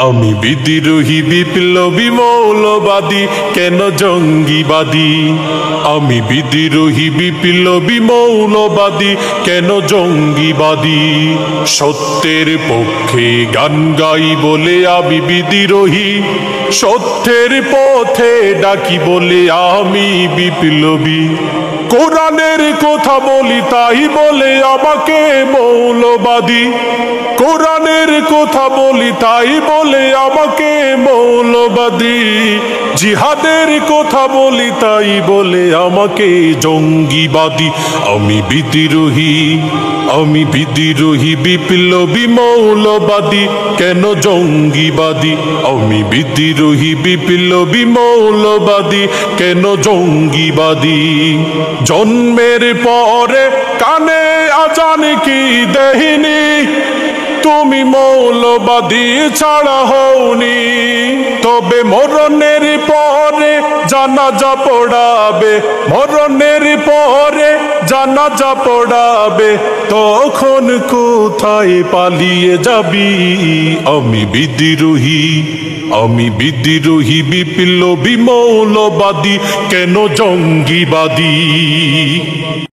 আমি বিদ্রোহী বিপ্লবী মৌলবাদী কেন জঙ্গিবাদী আমি বিদ্রোহী বিপ্লবী মৌলবাদী কেন জঙ্গিবাদী সত্যের পক্ষে গান গাই বলে আমি বিদ্রোহী সত্যের পথে ডাকি বলে আমি বিপ্লবী কোরআনের কথা বলি তাই বলে আমাকে মৌলবাদী কোরআনের কথা বলি তাই বলে আমাকে মৌলবাদী জিহাদের কথা বলি তাই বলে আমাকে জঙ্গিবাদী আমি বিদ্রোহী বিপ্লবী মৌলবাদী কেন জঙ্গিবাদী আমি বিদ্রোহী বিপ্লবী মৌলবাদী কেন জঙ্গিবাদী জন্মের পরে কানে আজান কি দেহিনি তুমি মৌলবাদী ছাড়া হওনি তবে মরণের পরে জানাজা পড়াবে মরণের পরে জানাজা পড়াবে তখন কোথায় পালিয়ে যাবি আমি বিদ্রোহী বিপ্লবী মৌলবাদী কেন জঙ্গিবাদী।